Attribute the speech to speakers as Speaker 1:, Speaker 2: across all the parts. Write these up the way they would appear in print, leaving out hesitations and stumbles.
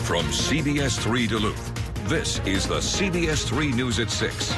Speaker 1: From CBS3 Duluth, this is the CBS3 News at 6.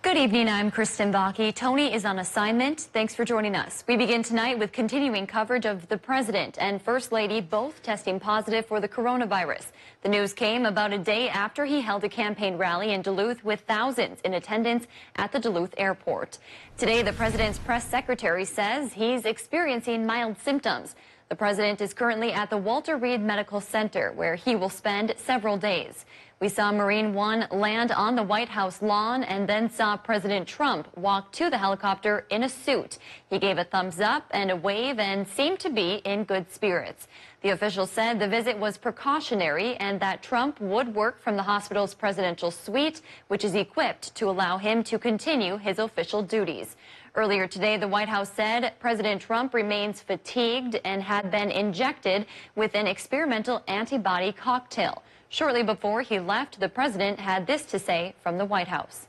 Speaker 2: Good evening, I'm Kristen Bakke. Tony is on assignment. Thanks for joining us. We begin tonight with continuing coverage of the President and First Lady both testing positive for the coronavirus. The news came about a day after he held a campaign rally in Duluth with thousands in attendance at the Duluth airport. Today, the President's press secretary says he's experiencing mild symptoms. The President is currently at the Walter Reed Medical Center, where he will spend several days. We saw Marine One land on the White House lawn and then saw President Trump walk to the helicopter in a suit. He gave a thumbs up and a wave and seemed to be in good spirits. The official said the visit was precautionary and that Trump would work from the hospital's presidential suite, which is equipped to allow him to continue his official duties. Earlier today, the White House said President Trump remains fatigued and had been injected with an experimental antibody cocktail. Shortly before he left, the president had this to say from the White House.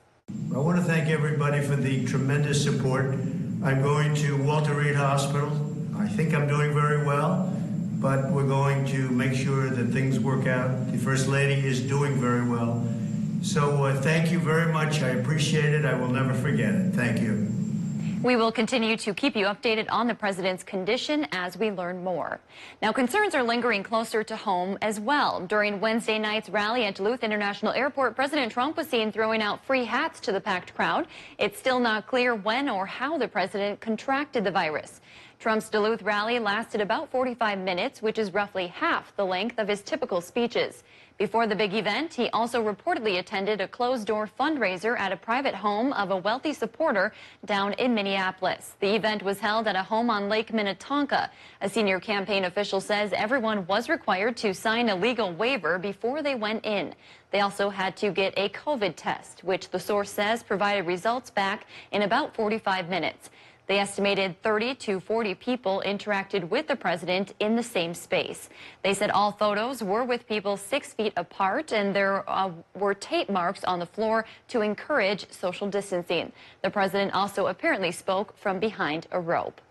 Speaker 3: I want to thank everybody for the tremendous support. I'm going to Walter Reed Hospital. I think I'm doing very well, but we're going to make sure that things work out. The First Lady is doing very well. So thank you very much. I appreciate it. I will never forget it. Thank you.
Speaker 2: We will continue to keep you updated on the president's condition as we learn more. Now, concerns are lingering closer to home as well. During Wednesday night's rally at Duluth International Airport, President Trump was seen throwing out free hats to the packed crowd. It's still not clear when or how the president contracted the virus. Trump's Duluth rally lasted about 45 minutes, which is roughly half the length of his typical speeches. Before the big event, he also reportedly attended a closed-door fundraiser at a private home of a wealthy supporter down in Minneapolis. The event was held at a home on Lake Minnetonka. A senior campaign official says everyone was required to sign a legal waiver before they went in. They also had to get a COVID test, which the source says provided results back in about 45 minutes. They estimated 30 to 40 people interacted with the president in the same space. They said all photos were with people 6 feet apart, and there were tape marks on the floor to encourage social distancing. The president also apparently spoke from behind a rope.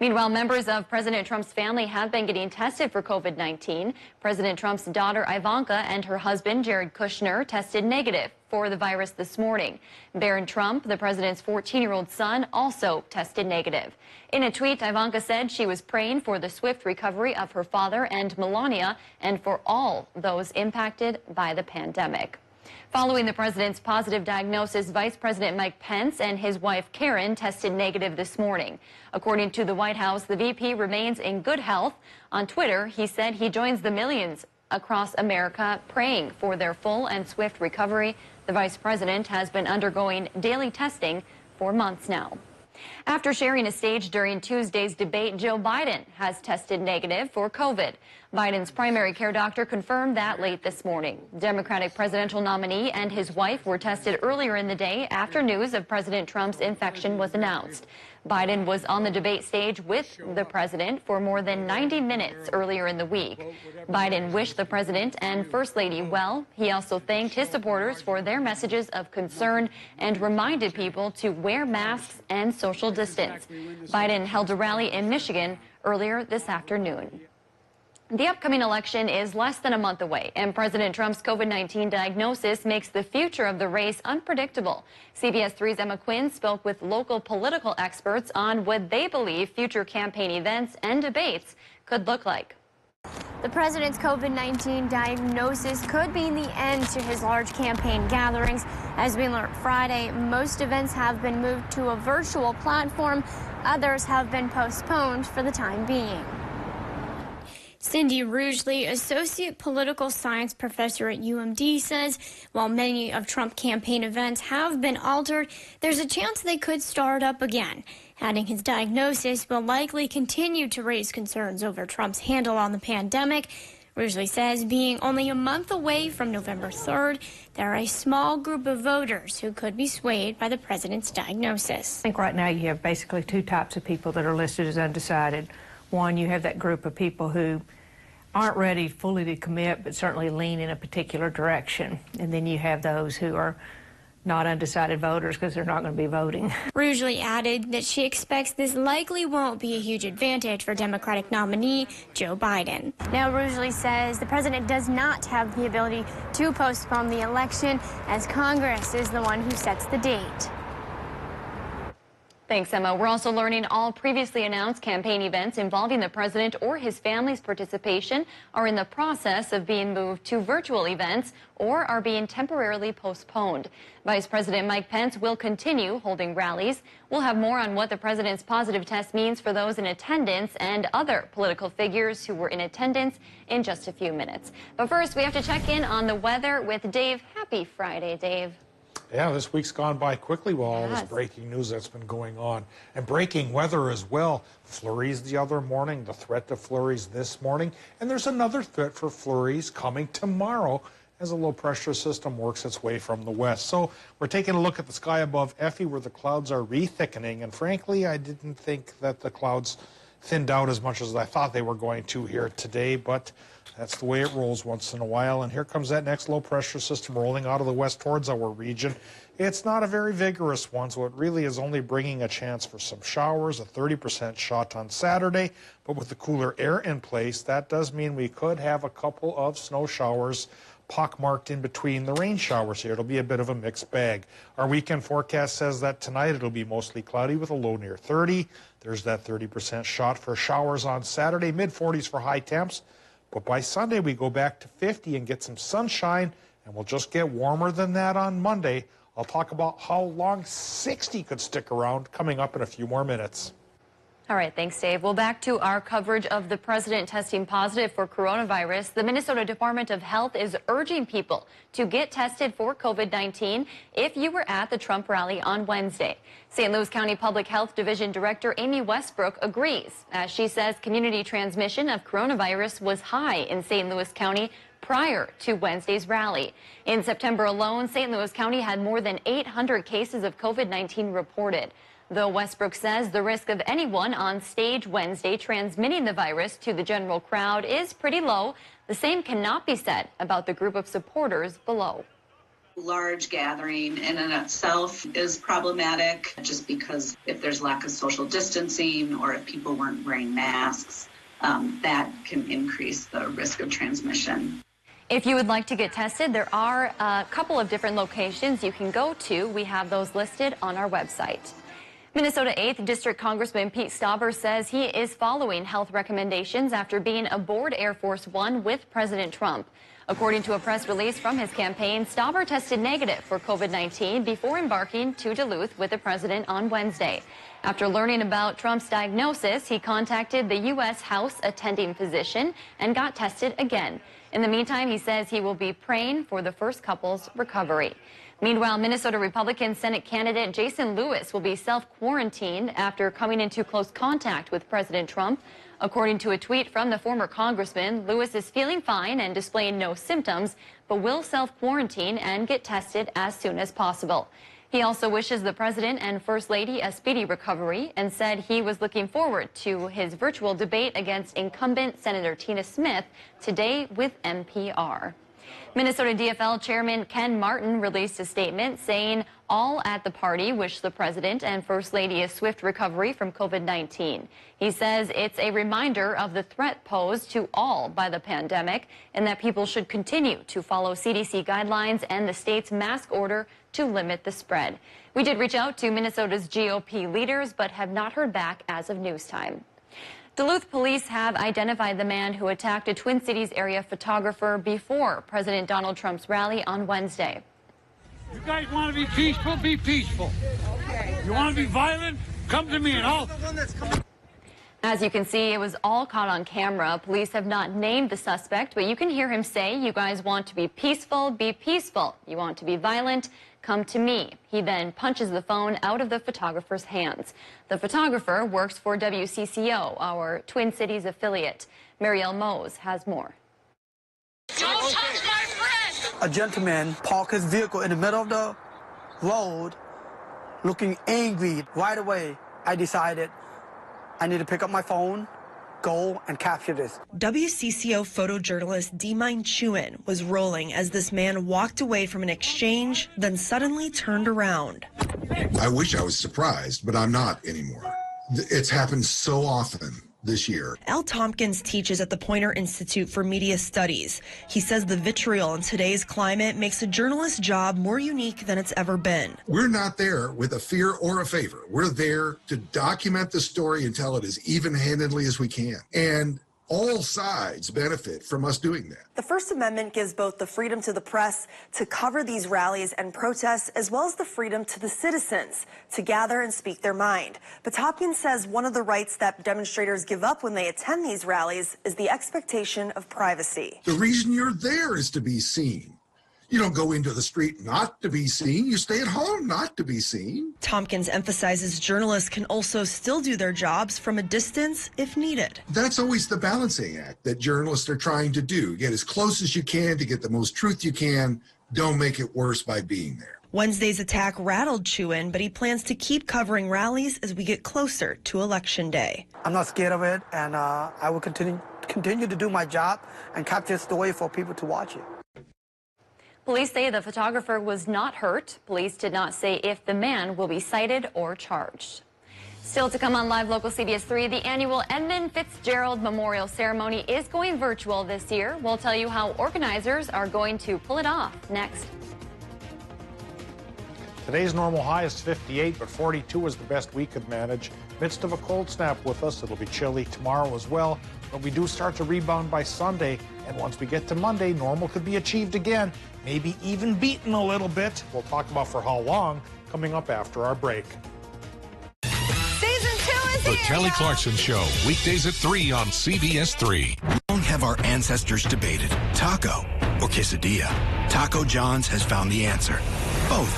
Speaker 2: Meanwhile, members of President Trump's family have been getting tested for COVID-19. President Trump's daughter Ivanka and her husband Jared Kushner tested negative for the virus this morning. Barron Trump, the president's 14-year-old son, also tested negative. In a tweet, Ivanka said she was praying for the swift recovery of her father and Melania and for all those impacted by the pandemic. Following the president's positive diagnosis, Vice President Mike Pence and his wife Karen tested negative this morning. According to the White House, the VP remains in good health. On Twitter, he said he joins the millions across America praying for their full and swift recovery. The vice president has been undergoing daily testing for months now. After sharing a stage during Tuesday's debate, Joe Biden has tested negative for COVID. Biden's primary care doctor confirmed that late this morning. Democratic presidential nominee and his wife were tested earlier in the day after news of President Trump's infection was announced. Biden was on the debate stage with the president for more than 90 minutes earlier in the week. Biden wished the president and First Lady well. He also thanked his supporters for their messages of concern and reminded people to wear masks and social distance. Biden held a rally in Michigan earlier this afternoon. The upcoming election is less than a month away, and President Trump's COVID-19 diagnosis makes the future of the race unpredictable. CBS3's Emma Quinn spoke with local political experts on what they believe future campaign events and debates could look like.
Speaker 4: The president's COVID-19 diagnosis could mean the end to his large campaign gatherings. As we learned Friday, most events have been moved to a virtual platform. Others have been postponed for the time being. Cindy Rougeley, associate political science professor at UMD, says while many of Trump campaign events have been altered, there's a chance they could start up again. Adding his diagnosis will likely continue to raise concerns over Trump's handle on the pandemic. Rougeley says being only a month away from November 3rd, there are a small group of voters who could be swayed by the president's diagnosis.
Speaker 5: I think right now you have basically two types of people that are listed as undecided. One, you have that group of people who aren't ready fully to commit, but certainly lean in a particular direction. And then you have those who are not undecided voters because they're not going to be voting.
Speaker 4: Rougeley added that she expects this likely won't be a huge advantage for Democratic nominee Joe Biden. Now, Rougeley says the president does not have the ability to postpone the election, as Congress is the one who sets the date.
Speaker 2: Thanks, Emma. We're also learning all previously announced campaign events involving the president or his family's participation are in the process of being moved to virtual events or are being temporarily postponed. Vice President Mike Pence will continue holding rallies. We'll have more on what the president's positive test means for those in attendance and other political figures who were in attendance in just a few minutes. But first, we have to check in on the weather with Dave. Happy Friday, Dave.
Speaker 6: Yeah, this week's gone by quickly with all this breaking news that's been going on. And breaking weather as well. Flurries the other morning, the threat to flurries this morning. And there's another threat for flurries coming tomorrow as a low pressure system works its way from the west. So we're taking a look at the sky above Effie where the clouds are re-thickening. And frankly, I didn't think that the clouds thinned out as much as I thought they were going to here today, but that's the way it rolls once in a while. And here comes that next low pressure system rolling out of the west towards our region. It's not a very vigorous one, so it really is only bringing a chance for some showers, a 30% shot on Saturday. But with the cooler air in place, that does mean we could have a couple of snow showers pockmarked in between the rain showers here. It'll be a bit of a mixed bag. Our weekend forecast says that tonight it'll be mostly cloudy with a low near 30. There's that 30% shot for showers on Saturday, mid-40s for high temps. But by Sunday, we go back to 50 and get some sunshine, and we'll just get warmer than that on Monday. I'll talk about how long 60 could stick around coming up in a few more minutes.
Speaker 2: All right, thanks, Dave. Well, back to our coverage of the president testing positive for coronavirus. The Minnesota Department of Health is urging people to get tested for COVID-19 if you were at the Trump rally on Wednesday. St. Louis County Public Health Division Director Amy Westbrook agrees, as she says community transmission of coronavirus was high in St. Louis County prior to Wednesday's rally. In September alone, St. Louis County had more than 800 cases of COVID-19 reported. Though Westbrook says the risk of anyone on stage Wednesday transmitting the virus to the general crowd is pretty low, the same cannot be said about the group of supporters below.
Speaker 7: Large gathering in and itself is problematic just because if there's lack of social distancing or if people weren't wearing masks, that can increase the risk of transmission.
Speaker 2: If you would like to get tested, there are a couple of different locations you can go to. We have those listed on our website. Minnesota 8th District Congressman Pete Stauber says he is following health recommendations after being aboard Air Force One with President Trump. According to a press release from his campaign, Stauber tested negative for COVID-19 before embarking to Duluth with the president on Wednesday. After learning about Trump's diagnosis, he contacted the U.S. House attending physician and got tested again. In the meantime, he says he will be praying for the first couple's recovery. Meanwhile, Minnesota Republican Senate candidate Jason Lewis will be self-quarantined after coming into close contact with President Trump. According to a tweet from the former congressman, Lewis is feeling fine and displaying no symptoms, but will self-quarantine and get tested as soon as possible. He also wishes the president and First Lady a speedy recovery and said he was looking forward to his virtual debate against incumbent Senator Tina Smith today with NPR. Minnesota DFL Chairman Ken Martin released a statement saying all at the party wish the president and First Lady a swift recovery from COVID-19. He says it's a reminder of the threat posed to all by the pandemic and that people should continue to follow CDC guidelines and the state's mask order to limit the spread. We did reach out to Minnesota's GOP leaders but have not heard back as of news time. Duluth police have identified the man who attacked a Twin Cities area photographer before President Donald Trump's rally on Wednesday.
Speaker 8: You guys want to be peaceful? Be peaceful. You want to be violent? Come to me and I'll...
Speaker 2: As you can see, it was all caught on camera. Police have not named the suspect, but you can hear him say, "You guys want to be peaceful? Be peaceful. You want to be violent? Come to me." He then punches the phone out of the photographer's hands. The photographer works for WCCO, our Twin Cities affiliate. Marielle Mose has more.
Speaker 9: Don't touch my friend!
Speaker 10: A gentleman parked his vehicle in the middle of the road, looking angry. Right away, I decided I need to pick up my phone, go and capture this.
Speaker 11: WCCO photojournalist D-Mine Chewin was rolling as this man walked away from an exchange, then suddenly turned around.
Speaker 12: I wish I was surprised, but I'm not anymore. It's happened so often this year.
Speaker 11: Al Tompkins teaches at the Poynter Institute for Media Studies. He says the vitriol in today's climate makes a journalist's job more unique than it's ever been.
Speaker 12: We're not there with a fear or a favor. We're there to document the story and tell it as even-handedly as we can. And all sides benefit from us doing that.
Speaker 11: The First Amendment gives both the freedom to the press to cover these rallies and protests, as well as the freedom to the citizens to gather and speak their mind. But Tompkins says one of the rights that demonstrators give up when they attend these rallies is the expectation of privacy.
Speaker 12: The reason you're there is to be seen. You don't go into the street not to be seen. You stay at home not to be seen.
Speaker 11: Tompkins emphasizes journalists can also still do their jobs from a distance if needed.
Speaker 12: That's always the balancing act that journalists are trying to do. Get as close as you can to get the most truth you can. Don't make it worse by being there.
Speaker 11: Wednesday's attack rattled Chewin, but he plans to keep covering rallies as we get closer to Election Day.
Speaker 10: I'm not scared of it, and I will continue to do my job and capture a story for people to watch it.
Speaker 2: Police say the photographer was not hurt. Police did not say if the man will be cited or charged. Still to come on Live Local CBS 3, the annual Edmund Fitzgerald Memorial Ceremony is going virtual this year. We'll tell you how organizers are going to pull it off next.
Speaker 6: Today's normal high is 58, but 42 is the best we could manage. Midst of a cold snap with us, it'll be chilly tomorrow as well, but we do start to rebound by Sunday, and once we get to Monday, normal could be achieved again, maybe even beaten a little bit. We'll talk about for how long coming up after our break.
Speaker 4: Season 2 is
Speaker 1: The
Speaker 4: here,
Speaker 1: Kelly
Speaker 4: y'all.
Speaker 1: Clarkson Show, weekdays at 3 on CBS 3.
Speaker 13: How long have our ancestors debated, taco or quesadilla? Taco John's has found the answer. Both.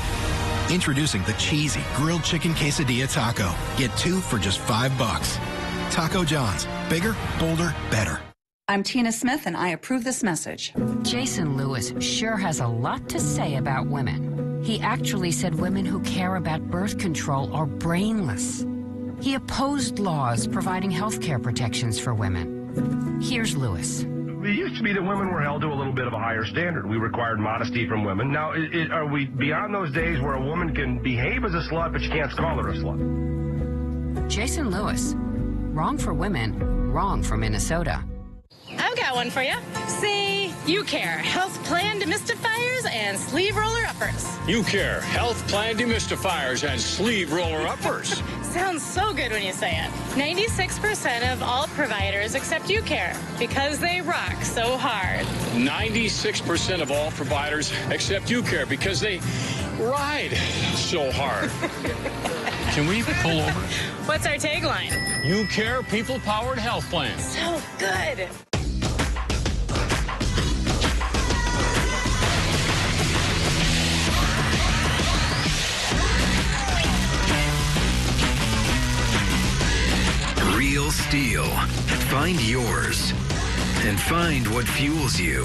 Speaker 13: Introducing the cheesy grilled chicken quesadilla taco. Get 2 for just $5. Taco John's. Bigger, bolder, better.
Speaker 14: I'm Tina Smith, and I approve this message.
Speaker 15: Jason Lewis sure has a lot to say about women. He actually said women who care about birth control are brainless. He opposed laws providing health care protections for women. Here's Lewis.
Speaker 16: It used to be that women were held to a little bit of a higher standard. We required modesty from women. Now, are we beyond those days where a woman can behave as a slut, but you can't call her a slut?
Speaker 15: Jason Lewis. Wrong for women, wrong for Minnesota.
Speaker 17: I've got one for you. See, You Care, health plan demystifiers and sleeve roller uppers.
Speaker 8: You Care, health plan demystifiers and sleeve roller uppers.
Speaker 17: Sounds so good when you say it. 96% of all providers accept You Care because they rock so hard.
Speaker 8: 96% of all providers accept You Care because they ride so hard. Can we pull over?
Speaker 17: What's our tagline?
Speaker 8: You Care, people-powered health plan.
Speaker 17: So good.
Speaker 18: Real steel. Find yours. And find what fuels you.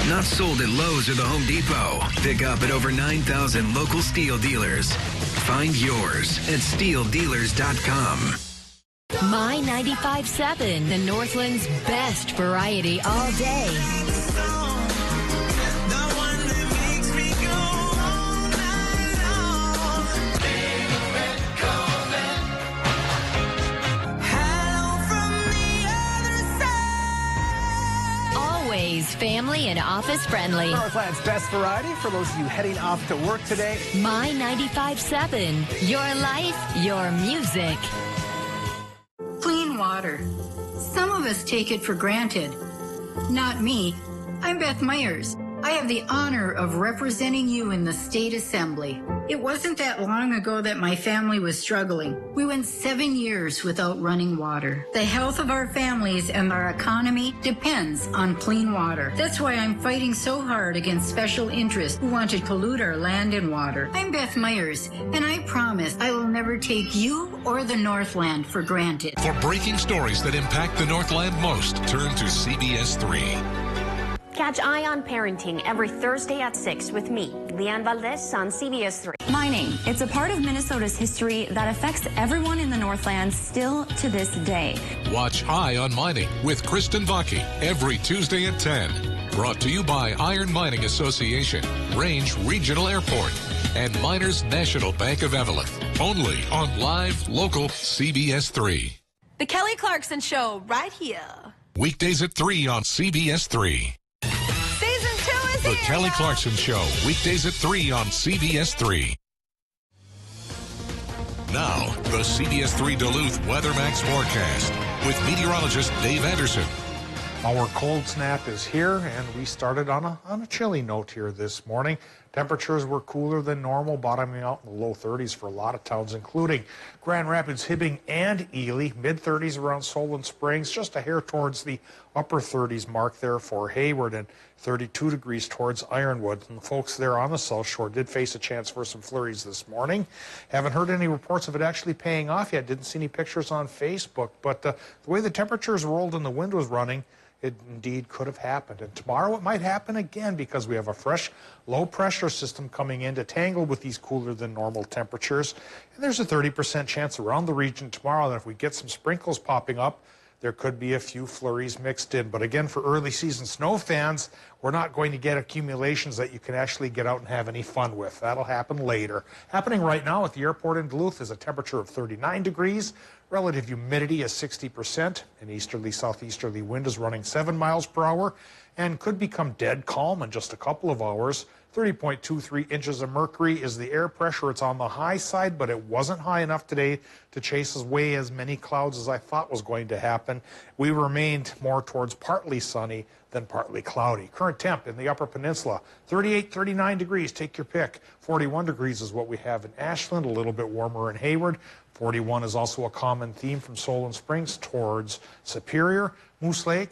Speaker 18: Not sold at Lowe's or the Home Depot. Pick up at over 9,000 local steel dealers. Find yours at steeldealers.com.
Speaker 19: My 95.7, the Northland's best variety all day. Family and office friendly.
Speaker 20: Northland's best variety for those of you heading off to work today.
Speaker 19: My 95.7, your life, your music.
Speaker 21: Clean water. Some of us take it for granted. Not me. I'm Beth Myers. I have the honor of representing you in the State Assembly. It wasn't that long ago that my family was struggling. We went 7 years without running water. The health of our families and our economy depends on clean water. That's why I'm fighting so hard against special interests who want to pollute our land and water. I'm Beth Myers, and I promise I will never take you or the Northland for granted.
Speaker 1: For breaking stories that impact the Northland most, turn to CBS 3.
Speaker 3: Catch Eye on Parenting every Thursday at 6 with me, Leanne Valdez, on CBS3.
Speaker 14: Mining. It's a part of Minnesota's history that affects everyone in the Northlands still to this day.
Speaker 22: Watch Eye on Mining with Kristen Vaki every Tuesday at 10. Brought to you by Iron Mining Association, Range Regional Airport, and Miners National Bank of Evelyn. Only on live, local CBS 3.
Speaker 23: The Kelly Clarkson Show, right here.
Speaker 22: Weekdays at 3 on CBS 3.
Speaker 23: Season 2 is
Speaker 22: The
Speaker 23: here.
Speaker 22: Kelly Clarkson Show, weekdays at 3 on CBS 3. Now, the CBS 3 Duluth WeatherMax forecast with meteorologist Dave Anderson.
Speaker 6: Our cold snap is here, and we started on a chilly note here this morning. Temperatures were cooler than normal, bottoming out in the low 30s for a lot of towns, including Grand Rapids, Hibbing, and Ely. Mid-30s around Solon Springs, just a hair towards the upper 30s mark there for Hayward, and 32 degrees towards Ironwood. And the folks there on the South Shore did face a chance for some flurries this morning. Haven't heard any reports of it actually paying off yet. Didn't see any pictures on Facebook, but the way the temperatures rolled and the wind was running, it indeed could have happened. And tomorrow it might happen again because we have a fresh low pressure system coming in to tangle with these cooler than normal temperatures. And there's a 30% chance around the region tomorrow that if we get some sprinkles popping up, there could be a few flurries mixed in. But again, for early season snow fans, we're not going to get accumulations that you can actually get out and have any fun with. That'll happen later. Happening right now at the airport in Duluth is a temperature of 39 degrees. Relative humidity is 60%. An easterly southeasterly wind is running 7 miles per hour and could become dead calm in just a couple of hours. 30.23 inches of mercury is the air pressure. It's on the high side, but it wasn't high enough today to chase away as many clouds as I thought was going to happen. We remained more towards partly sunny than partly cloudy. Current temp in the Upper Peninsula, 38, 39 degrees, take your pick. 41 degrees is what we have in Ashland, a little bit warmer in Hayward. 41 is also a common theme from Solon Springs towards Superior. Moose Lake,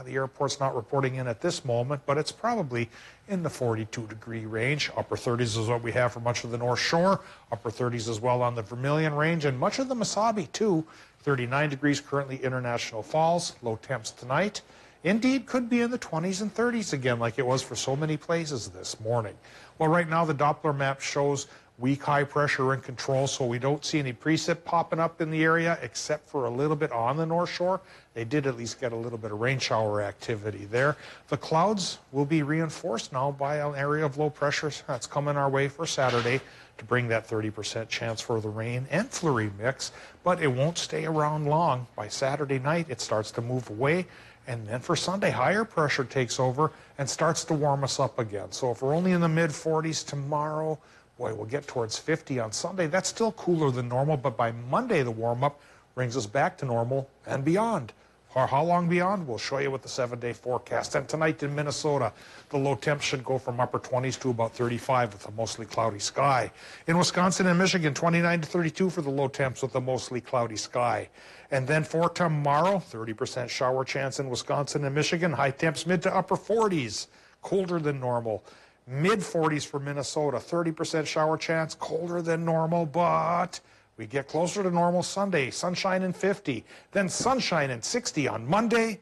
Speaker 6: the airport's not reporting in at this moment, but it's probably in the 42-degree range. Upper 30s is what we have for much of the North Shore. Upper 30s as well on the Vermilion Range and much of the Mesabi, too. 39 degrees currently International Falls. Low temps tonight. Indeed, could be in the 20s and 30s again, like it was for so many places this morning. Well, right now the Doppler map shows weak high pressure in control, so we don't see any precip popping up in the area except for a little bit on the North Shore. They did at least get a little bit of rain shower activity there. The clouds will be reinforced now by an area of low pressure that's coming our way for Saturday to bring that 30% chance for the rain and flurry mix, but it won't stay around long. By Saturday night, it starts to move away, and then for Sunday, higher pressure takes over and starts to warm us up again. So if we're only in the mid-40s tomorrow, boy, we'll get towards 50 on Sunday. That's still cooler than normal, but by Monday, the warm-up brings us back to normal and beyond. For how long beyond? We'll show you with the 7-day forecast. And tonight in Minnesota, the low temps should go from upper 20s to about 35 with a mostly cloudy sky. In Wisconsin and Michigan, 29 to 32 for the low temps with a mostly cloudy sky. And then for tomorrow, 30% shower chance in Wisconsin and Michigan. High temps mid to upper 40s, colder than normal. Mid-40s for Minnesota, 30% shower chance, colder than normal, but we get closer to normal Sunday, sunshine and 50, then sunshine and 60 on Monday,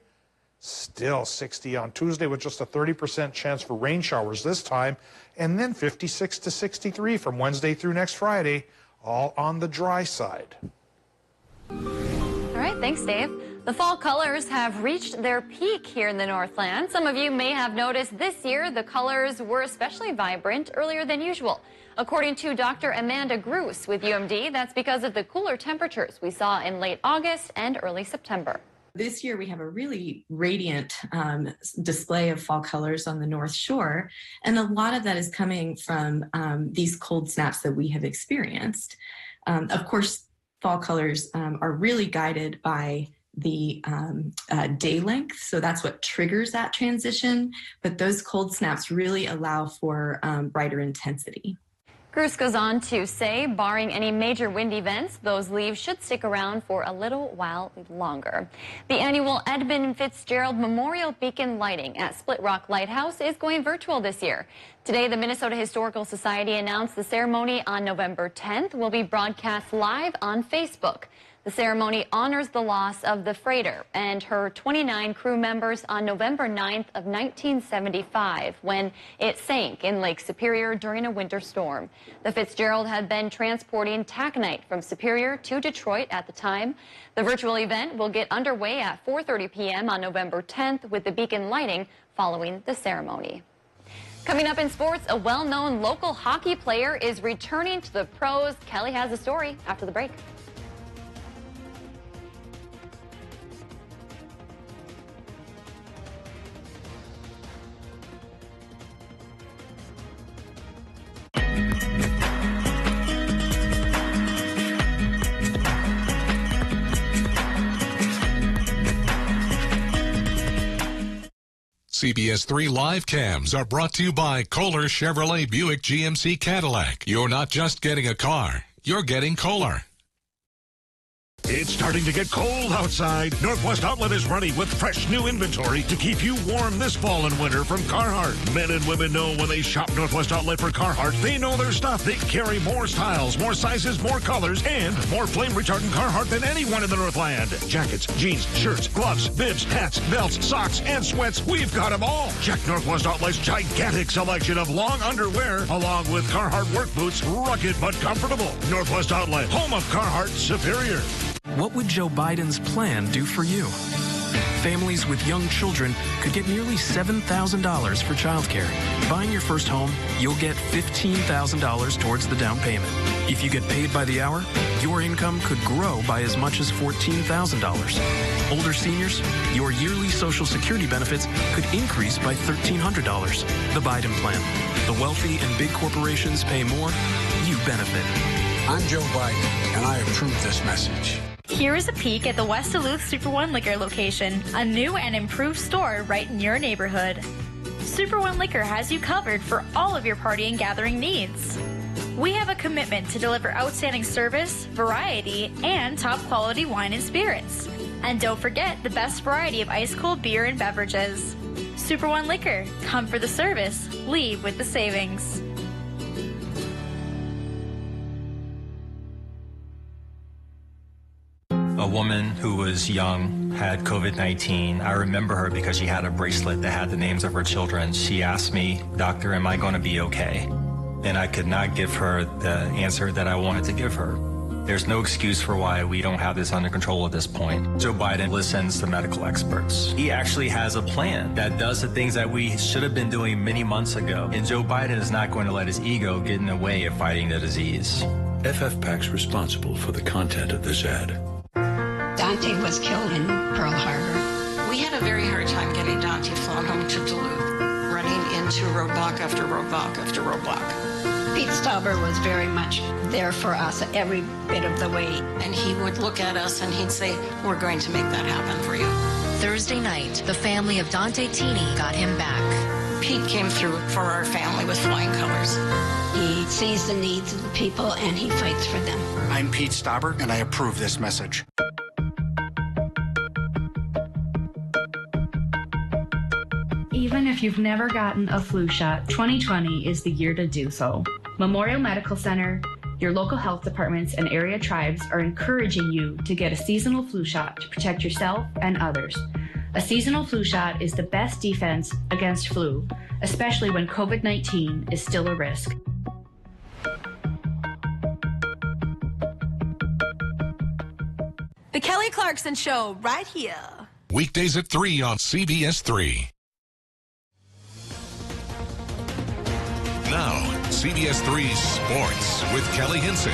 Speaker 6: still 60 on Tuesday with just a 30% chance for rain showers this time, and then 56 to 63 from Wednesday through next Friday, all on the dry side.
Speaker 2: All right, thanks, Dave. The fall colors have reached their peak here in the Northland. Some of you may have noticed this year the colors were especially vibrant earlier than usual. According to Dr. Amanda Gruss with UMD, that's because of the cooler temperatures we saw in late August and early September.
Speaker 24: This year we have a really radiant display of fall colors on the North Shore, and a lot of that is coming from these cold snaps that we have experienced. Of course, fall colors are really guided by the day length, so that's what triggers that transition, but those cold snaps really allow for brighter intensity.
Speaker 2: Gruss goes on to say, barring any major wind events, those leaves should stick around for a little while longer. The annual Edmund Fitzgerald Memorial Beacon Lighting at Split Rock Lighthouse is going virtual this year. Today, the Minnesota Historical Society announced the ceremony on November 10th will be broadcast live on Facebook. The ceremony honors the loss of the freighter and her 29 crew members on November 9th of 1975 when it sank in Lake Superior during a winter storm. The Fitzgerald had been transporting taconite from Superior to Detroit at the time. The virtual event will get underway at 4:30 p.m. on November 10th with the beacon lighting following the ceremony. Coming up in sports, a well-known local hockey player is returning to the pros. Kelly has a story after the break.
Speaker 22: CBS3 live cams are brought to you by Kohler Chevrolet Buick GMC Cadillac. You're not just getting a car, you're getting Kohler.
Speaker 5: It's starting to get cold outside. Northwest Outlet is ready with fresh new inventory to keep you warm this fall and winter from Carhartt. Men and women know when they shop Northwest Outlet for Carhartt, they know their stuff. They carry more styles, more sizes, more colors, and more flame-retardant Carhartt than anyone in the Northland. Jackets, jeans, shirts, gloves, bibs, hats, belts, socks, and sweats. We've got them all. Check Northwest Outlet's gigantic selection of long underwear, along with Carhartt work boots, rugged but comfortable. Northwest Outlet, home of Carhartt Superior.
Speaker 7: What would Joe Biden's plan do for you? Families with young children could get nearly $7,000 for childcare. Buying your first home, you'll get $15,000 towards the down payment. If you get paid by the hour, your income could grow by as much as $14,000. Older seniors, your yearly Social Security benefits could increase by $1,300. The Biden plan. The wealthy and big corporations pay more, you benefit.
Speaker 9: I'm Joe Biden, and I approve this message.
Speaker 12: Here is a peek at the West Duluth Super One Liquor location, a new and improved store right in your neighborhood. Super One Liquor has you covered for all of your party and gathering needs. We have a commitment to deliver outstanding service, variety, and top quality wine and spirits. And don't forget the best variety of ice-cold beer and beverages. Super One Liquor, come for the service, leave with the savings.
Speaker 25: A woman who was young had COVID-19. I remember her because she had a bracelet that had the names of her children. She asked me, "Doctor, am I going to be okay?" And I could not give her the answer that I wanted to give her. There's no excuse for why we don't have this under control at this point. Joe Biden listens to medical experts. He actually has a plan that does the things that we should have been doing many months ago. And Joe Biden is not going to let his ego get in the way of fighting the disease.
Speaker 26: FFPAC's responsible for the content of this ad.
Speaker 27: Dante was killed in Pearl Harbor.
Speaker 28: We had a very hard time getting Dante flown home to Duluth, running into roadblock after roadblock after roadblock.
Speaker 27: Pete Stauber was very much there for us every bit of the way.
Speaker 28: And he would look at us and he'd say, "We're going to make that happen for you."
Speaker 19: Thursday night, the family of Dante Teeny got him back.
Speaker 28: Pete came through for our family with flying colors.
Speaker 27: He sees the needs of the people and he fights for them.
Speaker 26: I'm Pete Stauber, and I approve this message.
Speaker 29: Even if you've never gotten a flu shot, 2020 is the year to do so. Memorial Medical Center, your local health departments, and area tribes are encouraging you to get a seasonal flu shot to protect yourself and others. A seasonal flu shot is the best defense against flu, especially when COVID-19 is still a risk.
Speaker 23: The Kelly Clarkson Show, right here.
Speaker 22: Weekdays at 3 on CBS3. Now, CBS3 Sports with Kelly Hinson.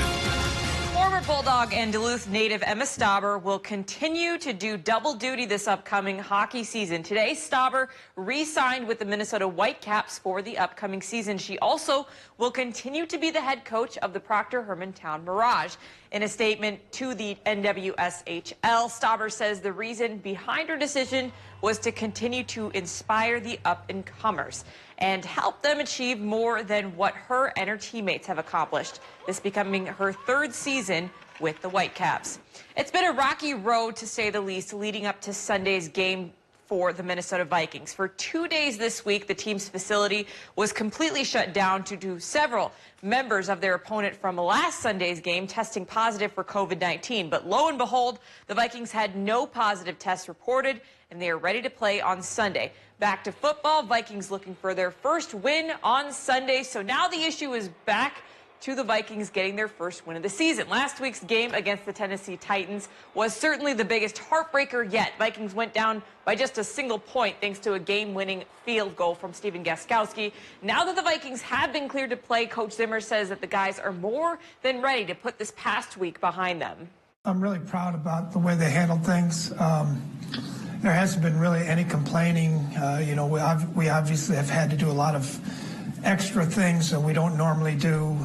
Speaker 30: Former Bulldog and Duluth native Emma Stauber will continue to do double duty this upcoming hockey season. Today, Stauber re-signed with the Minnesota Whitecaps for the upcoming season. She also will continue to be the head coach of the Proctor Hermantown Mirage. In a statement to the NWSHL, Stauber says the reason behind her decision was to continue to inspire the up-and-comers and help them achieve more than what her and her teammates have accomplished, this becoming her third season with the Whitecaps. It's been a rocky road, to say the least, leading up to Sunday's Game for the Minnesota Vikings. For 2 days this week, the team's facility was completely shut down due to several members of their opponent from last Sunday's game testing positive for COVID-19. But lo and behold, the Vikings had no positive tests reported, and they are ready to play on Sunday. Back to football, Vikings looking for their first win on Sunday. So now the issue is back to the Vikings getting their first win of the season. Last week's game against the Tennessee Titans was certainly the biggest heartbreaker yet. Vikings went down by just a single point thanks to a game-winning field goal from Stephen Gostkowski. Now that the Vikings have been cleared to play, Coach Zimmer says that the guys are more than ready to put this past week behind them.
Speaker 4: I'm really proud about the way they handled things. There hasn't been really any complaining. We obviously have had to do a lot of extra things that we don't normally do,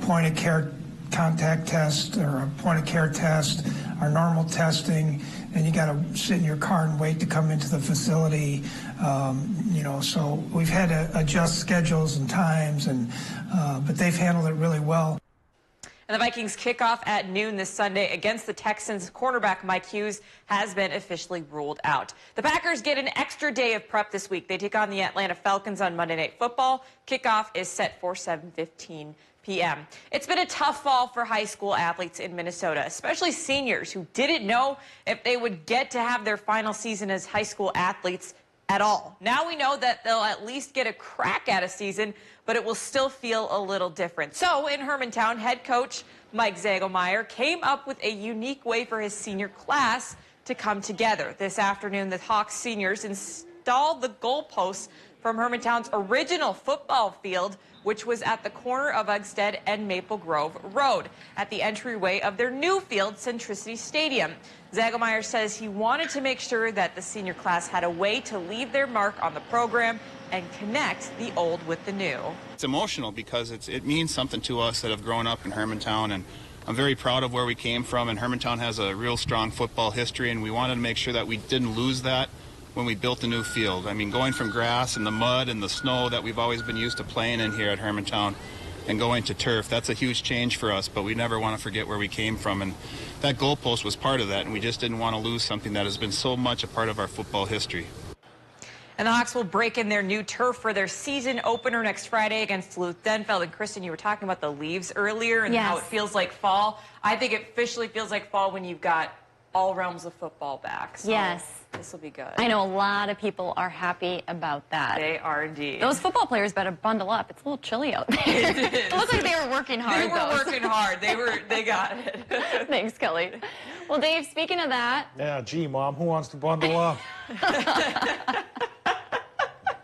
Speaker 4: point-of-care contact test or a point-of-care test, our normal testing, and you got to sit in your car and wait to come into the facility. So we've had to adjust schedules and times, but they've handled it really well.
Speaker 30: And the Vikings kickoff at noon this Sunday against the Texans. Cornerback Mike Hughes has been officially ruled out. The Packers get an extra day of prep this week. They take on the Atlanta Falcons on Monday Night Football. Kickoff is set for 7:15 p.m. It's been a tough fall for high school athletes in Minnesota, especially seniors who didn't know if they would get to have their final season as high school athletes at all. Now we know that they'll at least get a crack at a season, but it will still feel a little different. So in Hermantown, head coach Mike Zagelmeyer came up with a unique way for his senior class to come together. This afternoon, the Hawks seniors installed the goalposts from Hermantown's original football field, which was at the corner of Uggstead and Maple Grove Road, at the entryway of their new field, Centricity Stadium. Zagelmeyer says he wanted to make sure that the senior class had a way to leave their mark on the program and connect the old with the new.
Speaker 8: It's emotional because it means something to us that have grown up in Hermantown, and I'm very proud of where we came from, and Hermantown has a real strong football history, and we wanted to make sure that we didn't lose that when we built the new field. I mean, going from grass and the mud and the snow that we've always been used to playing in here at Hermantown and going to turf, that's a huge change for us, but we never want to forget where we came from, and that goalpost was part of that, and we just didn't want to lose something that has been so much a part of our football history.
Speaker 30: And the Hawks will break in their new turf for their season opener next Friday against Duluth Denfeld. And Kristen, you were talking about the leaves earlier and how it feels like fall. I think it officially feels like fall when you've got all realms of football back. So this will be good.
Speaker 2: I know a lot of people are happy about that.
Speaker 30: They are indeed.
Speaker 2: Those football players better bundle up. It's a little chilly out there. It looks like they were working hard.
Speaker 30: They were working hard. They got it.
Speaker 2: Thanks, Kelly. Well, Dave, speaking of that.
Speaker 6: Yeah, gee, Mom, who wants to bundle up?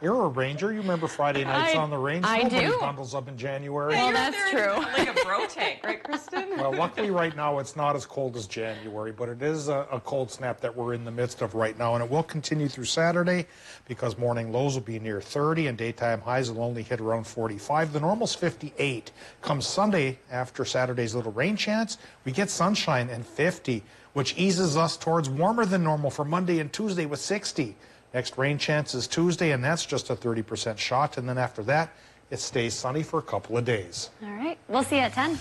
Speaker 6: You're a ranger. You remember Friday nights on the range? Nobody bundles up in January.
Speaker 30: Well,
Speaker 2: that's true.
Speaker 30: Like a bro tank, right, Kristen?
Speaker 6: Well, luckily right now it's not as cold as January, but it is a cold snap that we're in the midst of right now, and it will continue through Saturday because morning lows will be near 30 and daytime highs will only hit around 45. The normal's 58. Come Sunday, after Saturday's little rain chance, we get sunshine and 50, which eases us towards warmer than normal for Monday and Tuesday with 60. Next rain chance is Tuesday, and that's just a 30% shot. And then after that, it stays sunny for a couple of days.
Speaker 2: All right. We'll see you at 10.